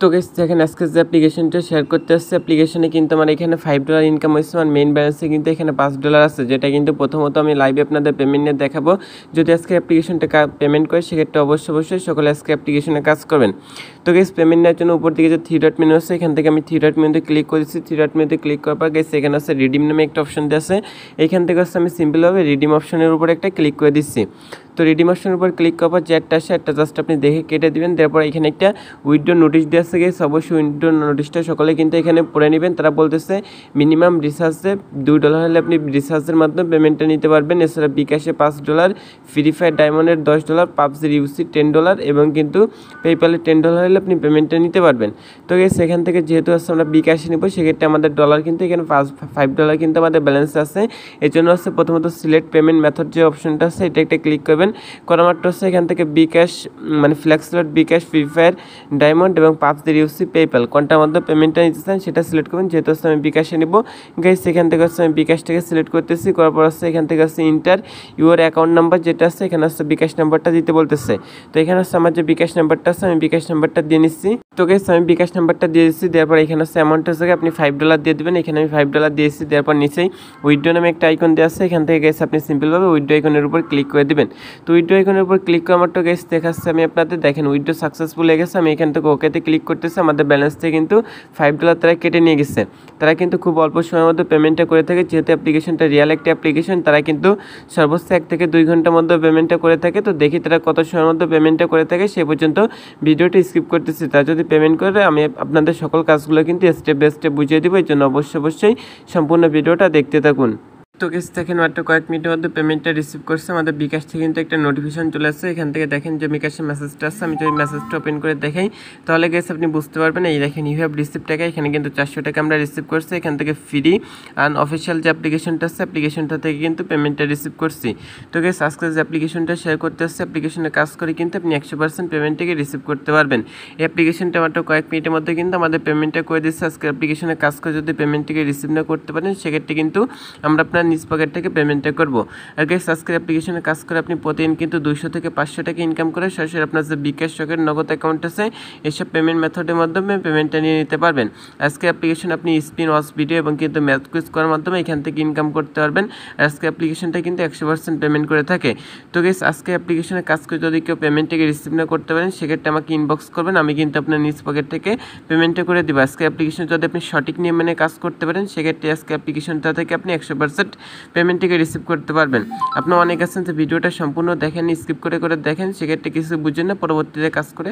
তো গাইস দেখেন আজকে যে অ্যাপ্লিকেশনটা শেয়ার করতে আসছে অ্যাপ্লিকেশনে কিন্তু আমার এখানে $5 ইনকাম হয়েছে। আমার মেইন ব্যালেন্সে কিন্তু এখানে $5 আছে, যেটা কিন্তু প্রথমত আমি লাইভে আপনাদের পেমেন্ট নিয়ে দেখাবো। যদি আজকে অ্যাপ্লিকেশনটা পেমেন্ট করে সেক্ষেত্রে অবশ্যই সকলে আজকে অ্যাপ্লিকেশনে কাজ করবেন। তো গাইস পেমেন্ট নেওয়ার জন্য উপর দিকে যে থ্রি ডট মেনু আছে এখান থেকে আমি থ্রি ডট মেনুতে ক্লিক করেছি। থ্রি ডট মেনুতে ক্লিক করার পর গাইস এখানে আছে রিডিম নামে একটা অপশন দেওয়া আছে। এখান থেকে হচ্ছে আমি সিম্পলভাবে রিডিম অপশনের উপর একটা ক্লিক করে দিচ্ছি। তো রিডিম অপশনের উপর ক্লিক করার পর যে একটা আসে একটা জাস্ট আপনি দেখে কেটে দিবেন। তারপর এখানে একটা উইথড্র নোটিশ দেওয়া আছে গেছে, অবশ্যই উইথড্র নোটিশটা সকলে কিন্তু এখানে পড়ে নেবেন। তারা বলতেছে মিনিমাম রিচার্জে $2 হলে আপনি রিচার্জের মাধ্যমে পেমেন্টটা নিতে পারবেন। এছাড়া বিকাশে $5, ফ্রি ফায়ার ডায়মন্ডের $10, পাবজির ইউসি $10 এবং কিন্তু পেপ্যালে $10 হলে আপনি পেমেন্টটা নিতে পারবেন। তো গেছে এখান থেকে যেহেতু আছে আমরা বিকাশে নেব সেক্ষেত্রে আমাদের ডলার কিন্তু এখানে $5 কিন্তু আমাদের ব্যালেন্স আছে। এর জন্য হচ্ছে প্রথমত সিলেক্ট পেমেন্ট মেথড যে অপশনটা আছে এটা একটা ক্লিক করবেন। করা মাত্র হচ্ছে এখান থেকে বিকাশ মানে ফ্লেক্সিলোড বিকাশ, ফ্রি ফায়ার ডায়মন্ড এবং পাবজির ইউসি পেপ্যাল কোনটার মধ্যে পেমেন্টটা নিতে চান সেটা সিলেক্ট করবেন। যেহেতু হচ্ছে আমি বিকাশে নেব গাইস এখান থেকে হচ্ছে আমি বিকাশটাকে সিলেক্ট করতেছি। করার পর হচ্ছে এখান থেকে হচ্ছে ইন্টার ইউর অ্যাকাউন্ট নাম্বার যেটা আছে এখানে হচ্ছে বিকাশ নাম্বারটা দিতে বলতেছে। তো এখানে হচ্ছে আমার যে বিকাশ নাম্বারটা আছে আমি বিকাশ নাম্বারটা দিয়ে নিচ্ছি। তো গাইস আমি বিকাশ নাম্বারটা দিয়ে দিচ্ছি। দেওয়ার পর এখানে হচ্ছে অ্যামাউন্টের জায়গায় আপনি $5 দিয়ে দেবেন। এখানে আমি $5 দিয়েছি। দেওয়ার পর নিচেই উইথড্র নামে একটা আইকন দেওয়া আছে, এখান থেকে গাইস আপনি সিম্পলভাবে উইথড্র আইকনের উপর ক্লিক করে দেবেন। তো উইথড্র আইকনের উপর ক্লিক করার মাত্র গাইস দেখাচ্ছে আমি আপনাদের দেখেন উইথড্র সাকসেসফুল হয়ে গেছে। আমি এখান থেকে ওকেতে ক্লিক করতেছি। আমাদের ব্যালেন্স থেকে কিন্তু $5 তারা কেটে নিয়ে গেছে। তারা কিন্তু খুব অল্প সময়ের মধ্যে পেমেন্টটা করে থাকে, যেহেতু অ্যাপ্লিকেশনটা রিয়েল একটা অ্যাপ্লিকেশন তারা কিন্তু সর্বোচ্চ 1 থেকে 2 ঘন্টার মধ্যে পেমেন্টটা করে থাকে। তো দেখি তারা কত সময়ের মধ্যে পেমেন্টটা করে থাকে, সে পর্যন্ত ভিডিওটা স্কিপ করতেছি। তারা যদি পেমেন্ট করে আমি আপনাদের সকল কাজগুলো কিন্তু স্টেপ বাই স্টেপ বুঝিয়ে দেবো। এই জন্য অবশ্যই সম্পূর্ণ ভিডিওটা দেখতে থাকুন। তো গেস দেখেন মাত্র কয়েক মিনিটের মধ্যে পেমেন্টটা রিসিভ করছে। আমাদের বিকাশ থেকে কিন্তু একটা নোটিফিকেশন চলে আসছে। এখান থেকে দেখেন যে বিকাশের মেসেজটা আসছে। আমি যদি মেসেজটা ওপেন করে দেখাই তাহলে গেস আপনি বুঝতে পারবেন। এই দেখেন ইউ হ্যাভ রিসিভ টাকা, এখানে কিন্তু $400 আমরা রিসিভ করছি। এখান থেকে ফ্রি অ্যান্ড অফিসিয়াল যে অ্যাপ্লিকেশনটা আছে অ্যাপ্লিকেশনটা থেকে কিন্তু পেমেন্টটা রিসিভ করছি। তো গেস আজকে যে অ্যাপ্লিকেশনটা শেয়ার করতে আসছে অ্যাপ্লিকেশনে কাজ করে কিন্তু আপনি 100% পেমেন্টটাকে রিসিভ করতে পারবেন। এই অ্যাপ্লিকেশনটা মাত্র কয়েক মিনিটের মধ্যে কিন্তু আমাদের পেমেন্টটা করে দিচ্ছে। আজকে অ্যাপ্লিকেশনে কাজ করে যদি পেমেন্টটিকে রিসিভ না করতে পারেন সেক্ষেত্রে কিন্তু আমরা আপনার নিজ পকেট থেকে পেমেন্টটা করবো। আর গাইস আজকের অ্যাপ্লিকেশনে কাজ করে আপনি প্রতিদিন কিন্তু 200 থেকে 500 টাকা ইনকাম করে সরাসরি আপনার যে বিকাশ শখের নগদ অ্যাকাউন্ট আছে এইসব পেমেন্ট মেথডের মাধ্যমে পেমেন্টটা নিয়ে নিতে পারবেন। আজকে অ্যাপ্লিকেশন আপনি স্পিন ওয়াচ ভিডিও এবং কিন্তু ম্যাথ কুইজ করার মাধ্যমে এখান থেকে ইনকাম করতে পারবেন। আজকে অ্যাপ্লিকেশনটা কিন্তু 100% পেমেন্ট করে থাকে। তো গাইস আজকে অ্যাপ্লিকেশনে কাজ করে যদি কেউ পেমেন্টটাকে রিসিভ না করতে পারেন সেক্ষেত্রে আমাকে ইনবক্স করবেন, আমি কিন্তু আপনার নিজ পকেট থেকে পেমেন্টটা করে দেবো। আজকে অ্যাপ্লিকেশন যদি আপনি সঠিক নিয়ম মেনে কাজ করতে পারেন সেক্ষেত্রে আজকে অ্যাপ্লিকেশনটা থেকে আপনি 100% পেমেন্টটাকে রিসিভ করতে পারবেন। আপনার অনেক আছেন যে ভিডিওটা সম্পূর্ণ দেখেন, স্কিপ করে দেখেন, সেক্ষেত্রে কিছু বুঝেন না, পরবর্তীতে কাজ করে।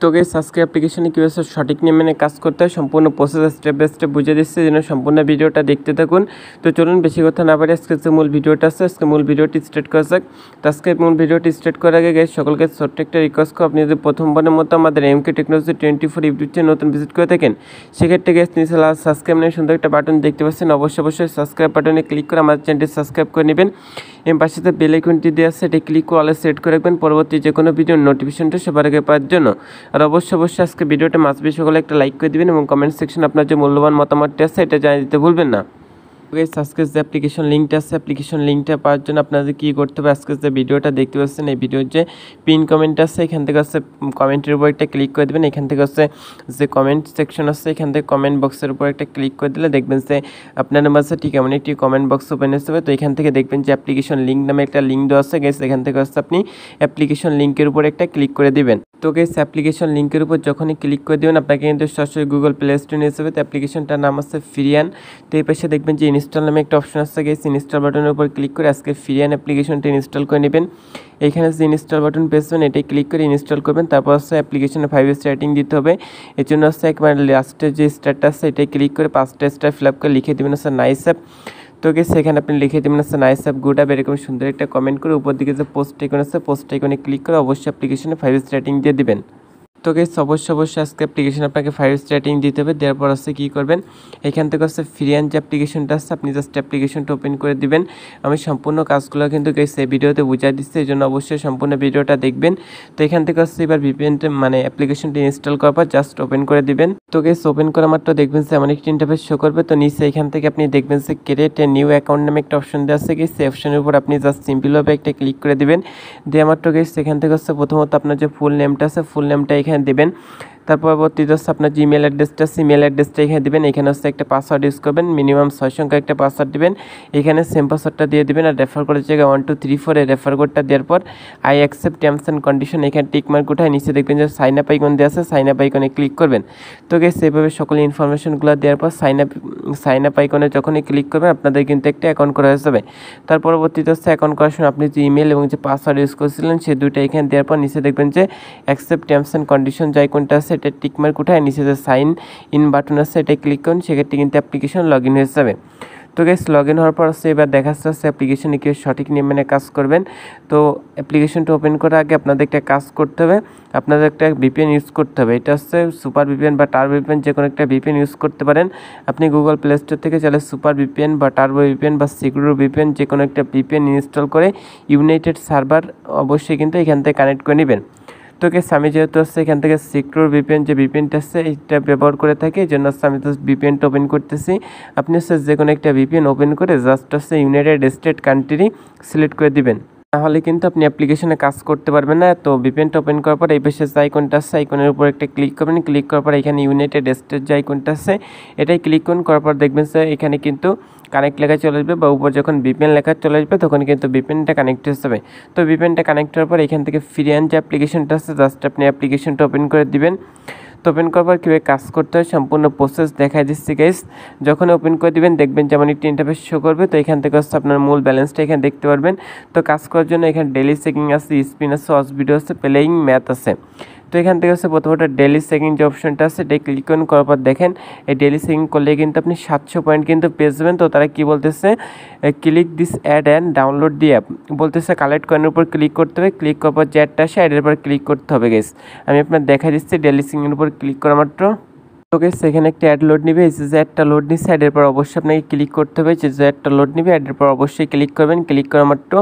তো গাইস আজকে অ্যাপ্লিকেশনে কীভাবে সঠিক নিয়ম মেনে কাজ করতে হয় সম্পূর্ণ প্রসেস স্টেপ বাই স্টেপ বুঝিয়ে দিচ্ছে, যেন সম্পূর্ণ ভিডিওটা দেখতে থাকুন। তো চলুন বেশি কথা না পারি আজকে যে মূল ভিডিওটা আছে আজকে মূল ভিডিওটি স্টার্ট করা যাক। তো আজকে মূল ভিডিওটি স্টার্ট করার আগে গাইস সকলকে ছোট্ট একটা রিকোয়েস্ট করব, আপনি যদি প্রথমবারের মতো আমাদের MK টেকনোলজি 24 ইউটিউব চ্যানেল নতুন ভিজিট করে থাকেন সেক্ষেত্রে গাইস নিচে লাল সাবস্ক্রাইব নামে সুন্দর একটা বাটন দেখতে পাচ্ছেন, অবশ্যই সাবস্ক্রাইব বাটনে ক্লিক করে আমাদের চ্যানেলটি সাবস্ক্রাইব করে নেবেন। এর পাশে যে বেল আইকনটি দেওয়া আছে এটা ক্লিক করে অলে সেট করে রাখবেন পরবর্তী যে কোনো ভিডিওর নোটিফিকেশনটা সবার আগে পাওয়ার জন্য। আর অবশ্যই আজকে ভিডিওটা মাঝবে সকলে একটা লাইক করে দিবেন এবং কমেন্ট সেকশনে আপনার যে মূল্যবান মতামতটি আছে এটা জানিয়ে দিতে ভুলবেন না। আজকে যে অ্যাপ্লিকেশন লিঙ্কটা আছে অ্যাপ্লিকেশন লিঙ্কটা পাওয়ার জন্য আপনাদের কী করতে হবে, আজকে যে ভিডিওটা দেখতে পাচ্ছেন এই ভিডিওর যে পিন কমেন্ট আছে এখান থেকে হচ্ছে কমেন্টের উপর একটা ক্লিক করে দেবেন। এখান থেকে হচ্ছে যে কমেন্ট সেকশন আছে এখান থেকে কমেন্ট বক্সের উপর একটা ক্লিক করে দিলে দেখবেন যে আপনার মাঝে ঠিক এমন একটি কমেন্ট বক্স ওপেন হতে হবে। তো এখান থেকে দেখবেন যে অ্যাপ্লিকেশন লিঙ্ক নামে একটা লিঙ্ক দেওয়া আছে গেছে, এখান থেকে হচ্ছে আপনি অ্যাপ্লিকেশন লিঙ্কের উপর একটা ক্লিক করে দিবেন। তো গেছে অ্যাপ্লিকেশন লিঙ্কের উপর যখনই ক্লিক করে দেবেন আপনাকে কিন্তু সরাসরি গুগল প্লে স্টোরে নিয়ে যাবে। তো অ্যাপ্লিকেশনটার নাম আছে ফ্রিয়ান। তো এই পাশে দেখবেন যে ইনস্টল নামে একটা অপশন আছে গেছে, ইনস্টল বাটনের উপর ক্লিক করে আজকে ফ্রিয়ান অ্যাপ্লিকেশনটা ইনস্টল করে নেবেন। এখানে যে ইনস্টল বাটন পেয়েছেন এটাই ক্লিক করে ইনস্টল করবেন। তারপর হচ্ছে অ্যাপ্লিকেশনে 5 স্টার রেটিং দিতে হবে। এর জন্য হচ্ছে একবার লাস্টের যে স্টারটা আছে এটাই ক্লিক করে 5টা স্টার ফিল আপ করে লিখে দেবেন হচ্ছে নাইস অ্যাপ। তো গেছে এখানে আপনি লিখে দেবেন হচ্ছে নাইস অ্যাপ গুড অ্যাপ, এরকম সুন্দর একটা কমেন্ট করে উপর দিকে যে পোস্ট আইকন আছে পোস্ট আইকনে ক্লিক করে অবশ্যই অ্যাপ্লিকেশনে 5 স্টার রেটিং দিয়ে দিবেন। তো গাইস অবশ্যই আজকে অ্যাপ্লিকেশন আপনাকে 5 স্টার রেটিং দিতে হবে। দেওয়ার পর হচ্ছে কী করবেন, এখান থেকে হচ্ছে ফ্রিয়ান যে অ্যাপ্লিকেশনটা আছে আপনি জাস্ট অ্যাপ্লিকেশনটা ওপেন করে দিবেন। আমি সম্পূর্ণ কাজগুলো কিন্তু গাইস এই ভিডিওতে বুঝিয়ে দিচ্ছি, এই জন্য অবশ্যই সম্পূর্ণ ভিডিওটা দেখবেন। তো এখান থেকে হচ্ছে এবার ভিপিএনটা মানে অ্যাপ্লিকেশনটি ইনস্টল করার পর জাস্ট ওপেন করে দিবেন। তো গাইস ওপেন করা মাত্র দেখবেন যে এমন একটি ইন্টারফেস শো করবে। তো নিচে এখান থেকে আপনি দেখবেন যে ক্রিয়েট এ নিউ অ্যাকাউন্ট নামে একটা অপশন দেওয়া আছে গেছে, সেই অপশনের উপর আপনি জাস্ট সিম্পলভাবে একটা ক্লিক করে দিবেন। দেওয়া মাত্র গাইস এখান থেকে হচ্ছে প্রথমত আপনার যে ফুল নেমটা আছে ফুল নেমটা এখানে দেবেন। তার পরবর্তীতে হচ্ছে আপনার জিমেল অ্যাড্রেসটা এখানে দেবেন। এখানে হচ্ছে একটা পাসওয়ার্ড ইউজ করবেন, মিনিমাম 6 সংখ্যা একটা পাসওয়ার্ড দিবেন। এখানে সেম পাসওয়ার্ডটা দিয়ে দিবেন। আর রেফার কোডের জায়গায় 1 2 3 4 এই রেফার কোডটা দেওয়ার পর I accept terms and condition এখানে টিক মার্ক উঠায় নিচে দেখবেন যে সাইন আপ আইকন দেওয়া আছে, সাইন আপ আইকনে ক্লিক করবেন। তো গাইস সেভাবে সকল ইনফরমেশনগুলো দেওয়ার পর সাইন আপ আইকনে যখনই ক্লিক করবেন আপনাদের কিন্তু একটা অ্যাকাউন্ট করা হয়ে যাবে। তার পরবর্তীতে হচ্ছে অ্যাকাউন্ট করার সময় আপনি যে ইমেল এবং যে পাসওয়ার্ড ইউজ করেছিলেন সেই দুইটা এখানে দেওয়ার পর নিচে দেখবেন যে অ্যাকসেপ্ট টার্মস অ্যান্ড কন্ডিশন যে আইকনটা আছে এটা টিক মার্ক উঠায় নিচে যে সাইন ইন বাটন আছে এটা ক্লিক করুন, সেক্ষেত্রে কিন্তু অ্যাপ্লিকেশন লগ ইন হয়ে যাবে। তো গাইস লগ ইন হওয়ার পর হচ্ছে এবার দেখাচ্ছে অ্যাপ্লিকেশনে কীভাবে সঠিক নিয়মে কাজ করবেন। তো অ্যাপ্লিকেশনটা ওপেন করার আগে আপনাদের একটা কাজ করতে হবে, আপনাদের একটা ভিপিএন ইউজ করতে হবে। এটা হচ্ছে সুপার ভিপিএন বা টার্বো ভিপিএন, যে কোনো একটা ভিপিএন ইউজ করতে পারেন। আপনি গুগল প্লে স্টোর থেকে চাইলে সুপার ভিপিএন বা টার্বো ভিপিএন বা সিকিউর ভিপিএন যে কোনো একটা ভিপিএন ইনস্টল করে ইউনাইটেড সার্ভার অবশ্যই কিন্তু এখান থেকে কানেক্ট করে নেবেন। তো গাইস আমি যেহেতু হচ্ছে এখান থেকে সিকিউর ভিপিএন যে ভিপিএনটা আছে এটা ব্যবহার করে থাকি, এই জন্য হচ্ছে আমি তো ভিপিএনটা ওপেন করতেছি। আপনি হচ্ছে যে কোনো একটা ভিপিএন ওপেন করে জাস্ট হচ্ছে ইউনাইটেড স্টেট কান্ট্রি সিলেক্ট করে দিবেন, তাহলে কিন্তু আপনি অ্যাপ্লিকেশনে কাজ করতে পারবেন না। তো ভিপিএনটা ওপেন করার পর এই পাশে যে আইকনটা আছে আইকনের উপর একটা ক্লিক করবেন, ক্লিক করার পর এখানে ইউনাইটেড স্টেট যে আইকনটা আছে এটাই ক্লিক করুন। করার পর দেখবেন যে এখানে কিন্তু কানেক্ট লেখা চলে আসবে বা উপর যখন ভিপিএন লেখা চলে আসবে তখন কিন্তু ভিপিএনটা কানেক্ট হয়ে যাবে। তো ভিপিএনটা কানেক্ট হওয়ার পর এখান থেকে ফ্রিয়ান যে অ্যাপ্লিকেশনটা আছে জাস্ট আপনি অ্যাপ্লিকেশনটা ওপেন করে দিবেন। তো ওপেন করার পর কীভাবে কাজ করতে হয় সম্পূর্ণ প্রসেস দেখাই দিচ্ছি গাইস। যখন ওপেন করে দিবেন দেখবেন যেমন একটি ইন্টারফেস শো করবে। তো এখান থেকে হচ্ছে আপনার মূল ব্যালেন্সটা এখানে দেখতে পারবেন। তো কাজ করার জন্য এখানে ডেলি চেকিং আছে, স্পিন আছে, ওয়াচ ভিডিও আছে, প্লেয়িং ম্যাথ আছে। তো এখান থেকে হচ্ছে প্রথমত ডেলি চেকিং যে অপশনটা আছে এটা ক্লিক করার পর দেখেন এই ডেলি চেকিং করলে কিন্তু আপনি 700 পয়েন্ট কিন্তু পেয়ে যাবেন। তো তারা কি বলতেছে, click this ad and download the app বলতেছে। কালেক্ট কয়েনের উপর ক্লিক করতে হবে, ক্লিক করার পর যে অ্যাডটা আসে অ্যাডের উপর ক্লিক করতে হবে গাইস। আমি আপনার দেখা দিচ্ছি ডেলি চেকিংয়ের উপর ক্লিক করা মাত্র তো গাইস সেখানে একটা অ্যাড লোড নিবে। এই যে অ্যাডটা লোড নিচ্ছে অ্যাডের পর অবশ্যই আপনাকে ক্লিক করতে হবে। যে অ্যাডটা লোড নিবে অ্যাডের পর অবশ্যই ক্লিক করবেন, ক্লিক করা মাত্র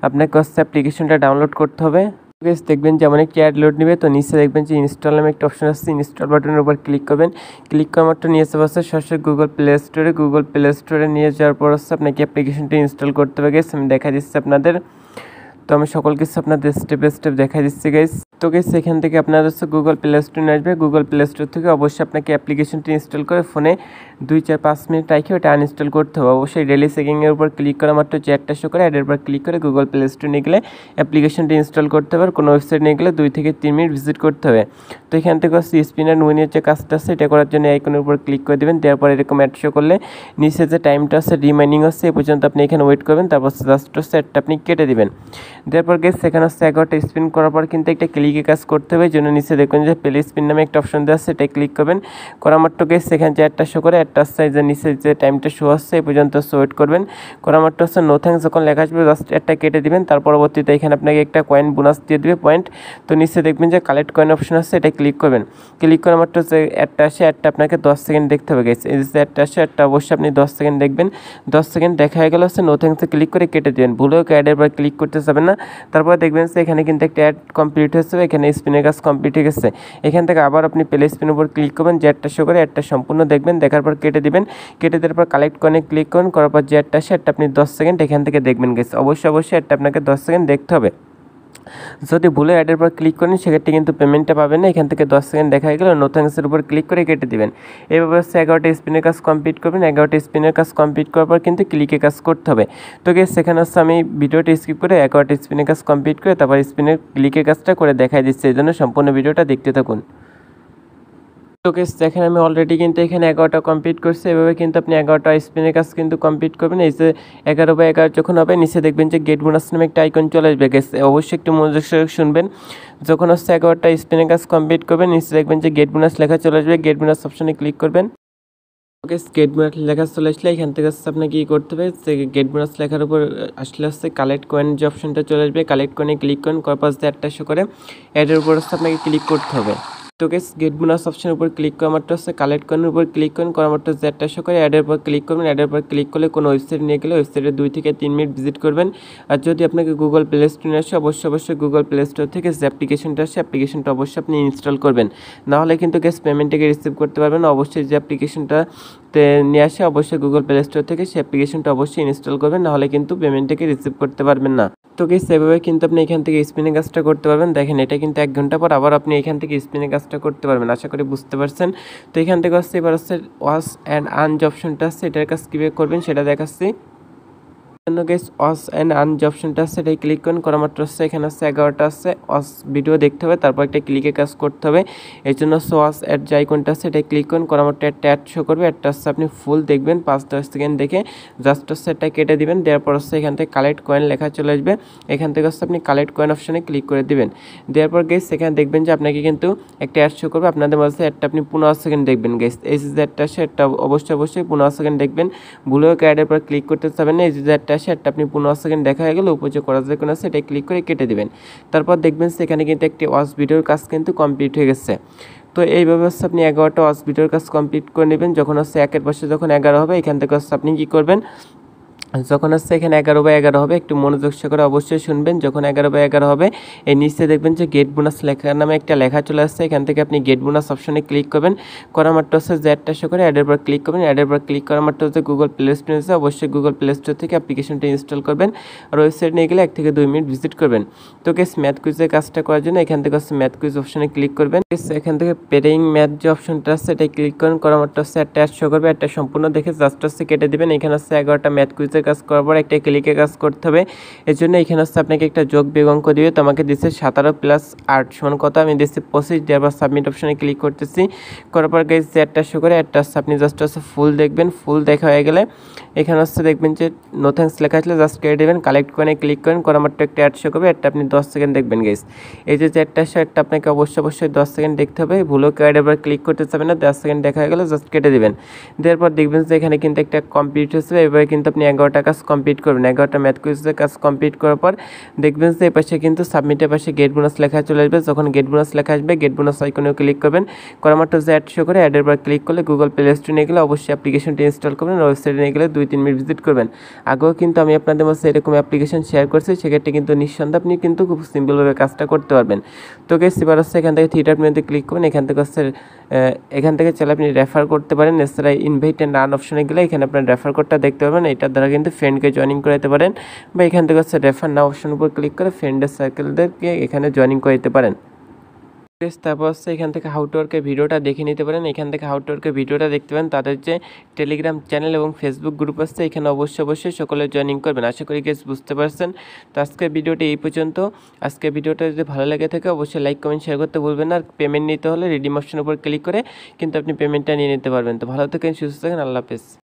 আপনাকে হচ্ছে অ্যাপ্লিকেশনটা ডাউনলোড করতে হবে। গাইস দেখবেন যেমন একটি অ্যাড লোড নেবে, তো নিচে দেখবেন যে ইনস্টল নামে একটা অপশন আসছে, ইনস্টল বাটনের উপর ক্লিক করবেন। ক্লিক করা মাত্র নিয়ে যাবে হচ্ছে সরাসরি গুগল প্লে স্টোরে নিয়ে যাওয়ার পর হচ্ছে আপনাকে অ্যাপ্লিকেশনটি ইনস্টল করতে হবে গাইস। আমি দেখা দিচ্ছি আপনাদের, তো আমি সকল কিছু আপনাদের স্টেপ বাই স্টেপ দেখাই দিচ্ছি গাইস। তো গাইস এখান থেকে আপনার হচ্ছে গুগল প্লে স্টোরে আসবে, গুগল প্লে স্টোর থেকে অবশ্যই আপনাকে অ্যাপ্লিকেশনটি ইনস্টল করে ফোনে 2-4-5 মিনিট রেখে ওটা আনইনস্টল করতে হবে। অবশ্যই ডেলি চেকিংয়ের উপর ক্লিক করা মাত্র যে একটা শো করে অ্যাডের উপর ক্লিক করে গুগল প্লে স্টোরে নিয়ে গেলে অ্যাপ্লিকেশনটি ইনস্টল করতে হবে। কোনো ওয়েবসাইট নিয়ে গেলে 2 থেকে 3 মিনিট ভিজিট করতে হবে। তো এখান থেকে হচ্ছে স্পিন অ্যান্ড উইনের যে কাজটা আছে এটা করার জন্য আইকনের উপর ক্লিক করে দেবেন। দেওয়ার পর এরকম অ্যাড শো করলে নিচে যে টাইমটা আছে রিমাইনিং হচ্ছে এ পর্যন্ত আপনি এখানে ওয়েট করবেন, তারপর জাস্ট হচ্ছে অ্যাডটা আপনি কেটে দেবেন। দেওয়ার পর গেস সেখানে হচ্ছে 11টা স্পিন করার পর কিন্তু একটা ক্লিকে কাজ করতে হবে, জন্য নিচে দেখবেন যে প্লে স্পিন নামে একটা অপশন দেওয়া আছে এটা ক্লিক করবেন। করা মাত্র গেস সেখানে যে অ্যাডটা শো করে অ্যাডটা সাইজের নিচে যে টাইমটা শো আসছে এই পর্যন্ত ওয়েট করবেন। করা মাত্র হচ্ছে নো থ্যাঙ্কস যখন লেখা আসবে জাস্ট একটা কেটে দিবেন। তার পরবর্তীতে এখানে আপনাকে একটা কয়েন বোনাস দিয়ে দেবে পয়েন্ট। তো নিচে দেখবেন যে কালেক্ট কয়েন অপশন আছে এটা ক্লিক করবেন। ক্লিক করা মাত্র যে অ্যাডটা আসে অ্যাডটা আপনাকে 10 সেকেন্ড দেখতে হবে গেছে। এই যে অ্যাডটা আসে অ্যাডটা অবশ্যই আপনি 10 সেকেন্ড দেখবেন। 10 সেকেন্ড দেখা হয়ে গেলে হচ্ছে নো থ্যাঙ্কসে ক্লিক করে কেটে দেবেন, ভুলেও অ্যাডের পর ক্লিক করতে যাবেন না। তারপর দেখবেন যে এখানে কিন্তু একটা অ্যাড কমপ্লিট হয়েছে, এখানে স্পিনের কাজ কমপ্লিট হয়ে গেছে। এখান থেকে আবার আপনি প্লে স্পিনের উপর ক্লিক করবেন, যে অ্যাডটা শো করে অ্যাডটা সম্পূর্ণ দেখবেন, দেখার পর কেটে দিবেন। কেটে দেওয়ার পর কালেক্ট কয়েনে ক্লিক করুন, করার পর যে অ্যাডটা আসে অ্যাডটা আপনি 10 সেকেন্ড এখান থেকে দেখবেন গেছে। অবশ্যই অ্যাডটা আপনাকে 10 সেকেন্ড দেখতে হবে। যদি ভুলে অ্যাডের পর ক্লিক করেন সেক্ষেত্রে কিন্তু পেমেন্টটা পাবেন না। এখান থেকে 10 সেকেন্ড দেখা গেলে নো থ্যাঙ্কসের উপর ক্লিক করে কেটে দিবেন। এইভাবে হচ্ছে 11টা স্পিনের কাজ কমপ্লিট করবেন। 11টা স্পিনের কাজ কমপ্লিট করার পর কিন্তু ক্লিকে কাজ করতে হবে। তো গেস সেখানে হচ্ছে আমি ভিডিওটা স্কিপ করে 11টা স্পিনের কাজ কমপ্লিট করে তারপর স্পিনের ক্লিকের কাজটা করে দেখাই দিচ্ছি, এই জন্য সম্পূর্ণ ভিডিওটা দেখতে থাকুন। তো গাইস দেখেন আমি অলরেডি কিন্তু এখানে 11টা কমপ্লিট করছি। এভাবে কিন্তু আপনি 11টা স্পিনের কাজ কিন্তু কমপ্লিট করবেন। এই যে 11/11 যখন হবে নিচে দেখবেন যে গেট বোনাস নামে একটা আইকন চলে আসবে গাইস, অবশ্যই একটু মনোযোগ সহকারে শুনবেন। যখন হচ্ছে 11টা স্পিনের কাজ কমপ্লিট করবেন নিচে দেখবেন যে গেট বোনাস লেখা চলে আসবে, গেট বোনাস অপশনে ক্লিক করবেন। ওকে গেট বোনাস লেখা চলে আসলে এখান থেকে হচ্ছে আপনাকে কী করতে হবে, যে গেট বোনাস লেখার উপর আসলে হচ্ছে কালেক্ট কয়েন যে অপশনটা চলে আসবে, কালেক্ট কয়েনে ক্লিক করেন, কর্পাস দিয়ে অ্যাডটা শো করে অ্যাডের উপর হচ্ছে আপনাকে ক্লিক করতে হবে। তো গাইস গেট বোনাস অপশনের উপর ক্লিক করা মাত্র হচ্ছে কালেক্ট কয়েনের উপর ক্লিক করেন, করা মাত্র যে অ্যাডটা শো করে অ্যাডের উপর ক্লিক করবেন। অ্যাডের উপর ক্লিক করলে কোনো ওয়েবসাইট নিয়ে গেলে ওয়েবসাইটে 2 থেকে 3 মিনিট ভিজিট করবেন। আর যদি আপনাকে গুগল প্লে স্টোরে আসে অবশ্যই গুগল প্লে স্টোর থেকে যে অ্যাপ্লিকেশনটা আসে অ্যাপ্লিকেশনটা অবশ্যই আপনি ইনস্টল করবেন, নাহলে কিন্তু গাইস পেমেন্টটাকে রিসিভ করতে পারবেন না। অবশ্যই যে অ্যাপ্লিকেশনটা নিয়ে আসে অবশ্যই গুগল প্লে স্টোর থেকে সেই অ্যাপ্লিকেশনটা অবশ্যই ইনস্টল করবেন, নাহলে কিন্তু পেমেন্টটাকে রিসিভ করতে পারবেন না। তো গাইস সেভাবে কিন্তু আপনি এখান থেকে স্পিনের কাজটা করতে পারবেন। দেখেন এটা কিন্তু 1 ঘন্টা পর আবার আপনি এখান থেকে স্পিনের কাজটা কাজটা করতে পারবেন। আশা করি বুঝতে পারছেন। তো এখান থেকে হচ্ছে এবার হচ্ছে ওয়াচ অ্যান্ড আর্ন যে অপশনটা আছে এটার কাজ কীভাবে করবেন সেটা দেখাচ্ছি। জন্য গাইস ওয়াচ অ্যান্ড আর্ন যে অপশনটা আছে এটাই ক্লিক করা মাত্র হচ্ছে এখানে হচ্ছে 11টা আছে ওয়াচ ভিডিও দেখতে হবে, তারপর একটা ক্লিকে কাজ করতে হবে। এই জন্য হচ্ছে ওয়াচ অ্যাড যে আইকনটা আছে এটাই ক্লিক করা মাত্র একটা অ্যাড শো করবে। অ্যাডটা হচ্ছে আপনি ফুল দেখবেন 5-10 সেকেন্ড দেখে জাস্ট হচ্ছে এটা কেটে দিবেন। দেওয়ার পর হচ্ছে এখান থেকে কালেক্ট কয়েন লেখা চলে আসবে, এখান থেকে হচ্ছে আপনি কালেক্ট কয়েন অপশনে ক্লিক করে দিবেন। দেওয়ার পর গাইস এখানে দেখবেন যে আপনাকে কিন্তু একটা অ্যাড শো করবে, আপনাদের মাঝে অ্যাডটা আপনি 15 সেকেন্ড দেখবেন গাইস। এই যে অ্যাডটা আছে এটা অবশ্যই 15 সেকেন্ড দেখবেন, ভুলেও অ্যাডের পর ক্লিক করতে চাবেন না। এই যে অ্যাডটা আছে এটা আপনি 15 সেকেন্ড দেখা হয়ে গেলে উপর যে করা যে কোনো আছে এটা ক্লিক করে কেটে দিবেন। তারপর দেখবেন সেখানে কিন্তু একটি ওয়াচ ভিডিওর কাজ কিন্তু কমপ্লিট হয়ে গেছে। তো এইভাবে হচ্ছে আপনি 11টা ওয়াচ ভিডিওর কাজ কমপ্লিট করে নেবেন। যখন হচ্ছে 1-এর পাশে যখন 11 হবে এখান থেকে হচ্ছে আপনি কী করবেন, যখন হচ্ছে এখানে 11/11 হবে একটু মনোযোগ সহকারে অবশ্যই শুনবেন। যখন 11/11 হবে এই নিচে দেখবেন যে গেট বোনাস লেখা নামে একটা লেখা চলে আসছে, এখান থেকে আপনি গেট বোনাস অপশনে ক্লিক করবেন। করা মাত্র হচ্ছে যে অ্যাডটা শো করে অ্যাডের পর ক্লিক করবেন। অ্যাডের পর ক্লিক করা মাত্র হচ্ছে গুগল প্লে স্টোরে আছে, অবশ্যই গুগল প্লে স্টোর থেকে অ্যাপ্লিকেশনটা ইনস্টল করবেন আর ওয়েবসাইট নিয়ে গেলে 1 থেকে 2 মিনিট ভিজিট করবেন। তো গাইস ম্যাথ কুইজের কাজটা করার জন্য এখান থেকে হচ্ছে ম্যাথ কুইজ অপশনে ক্লিক করবেন। এখান থেকে পেইং ম্যাথ যে অপশনটা আছে এটাই ক্লিক করা মাত্র হচ্ছে একটা অ্যাড শো করবে, একটা সম্পূর্ণ দেখে জাস্ট হচ্ছে কেটে দিবেন। এখানে হচ্ছে 11টা ম্যাথ কুইজের কাজ করার পর একটা ক্লিকে কাজ করতে হবে। এর জন্য এখানে হচ্ছে আপনাকে একটা যোগ বিয়োগ অঙ্ক দিবে। তো আমাকে দিচ্ছে 17 + 8 সমান কত, আমি দিচ্ছি 25। দেওয়ার পর সাবমিট অপশনে ক্লিক করতেছি। করার পর গাইস যে একটা শো করে একটা হচ্ছে আপনি জাস্ট হচ্ছে ফুল দেখবেন। ফুল দেখা হয়ে গেলে এখানে হচ্ছে দেখবেন যে নো থ্যাঙ্কস লেখা আসলে জাস্ট কেটে দেবেন। কালেক্ট কয়েনে ক্লিক করেন, করা মাত্র একটা অ্যাড শো করবে, একটা আপনি 10 সেকেন্ড দেখবেন গাইস। এই যে একটা শো একটা আপনাকে অবশ্যই 10 সেকেন্ড দেখতে হবে, ভুলও অ্যাড এবার ক্লিক করতে চাবেন না। 10 সেকেন্ড দেখা হয়ে গেলে জাস্ট কেটে দেবেন। দেওয়ার পর দেখবেন যে এখানে কিন্তু একটা কমপ্লিট হয়েছে। এবারে কিন্তু আপনি 11টা কাজ কমপ্লিট করবেন। 11টা ম্যাথ কুইজের কাজ কমপ্লিট করার পর দেখবেন যে এই পাশে কিন্তু সাবমিটের পাশে গেট বোনাস লেখা চলে আসবে। যখন গেট বোনাস লেখা আসবে গেট বোনাস আইকনেও ক্লিক করবেন। করা মাত্র যে অ্যাড শো করে অ্যাডের পর ক্লিক করলে গুগল প্লে স্টোরে নিয়ে গেলে অবশ্যই অ্যাপ্লিকেশনটি ইনস্টল করবেন, ওয়েবসাইটে নিয়ে গেলে 2-3 মিনিট ভিজিট করবেন। আগেও কিন্তু আমি আপনাদের মধ্যে এরকম অ্যাপ্লিকেশন শেয়ার করছি, সেক্ষেত্রে কিন্তু নিঃসন্দেহে আপনি কিন্তু খুব সিম্পলভাবে কাজটা করতে পারবেন। তো গাইস এবার হচ্ছে এখান থেকে থিয়েটার মেনুতে ক্লিক করবেন। এখান থেকে চাইলে আপনি রেফার করতে পারেন। এছাড়া ইনভাইট অ্যান্ড আর্ন অপশনে গেলে এখানে আপনার রেফার কোডটা দেখতে পাবেন, এটার দ্বারা কিন্তু ফ্রেন্ডকে জয়েনিং করাতে পারেন বা এখান থেকে হচ্ছে রেফার নাও অপশনের উপর ক্লিক করে ফ্রেন্ডের সার্কেলদেরকে এখানে জয়েনিং করাতে পারেন। তারপর হচ্ছে এখান থেকে হাউ টু ওয়ার্কের ভিডিওটা দেখে নিতে পারেন। এখান থেকে হাউ টু ওয়ার্কের ভিডিওটা দেখতে পারেন। তাদের যে টেলিগ্রাম চ্যানেল এবং ফেসবুক গ্রুপ আছে এখানে অবশ্যই সকলে জয়েনিং করবেন। আশা করি গাইস বুঝতে পারছেন। তো আজকের ভিডিওটি এই পর্যন্ত। আজকের ভিডিওটা যদি ভালো লাগে থাকে অবশ্যই লাইক কমেন্ট শেয়ার করতে ভুলবেন না। আর পেমেন্ট নিতে হলে রিডিম অপশনের উপর ক্লিক করে কিন্তু আপনি পেমেন্টটা নিয়ে নিতে পারবেন। তো ভালো থাকেন, সুস্থ থাকেন, আল্লাহ হাফেজ।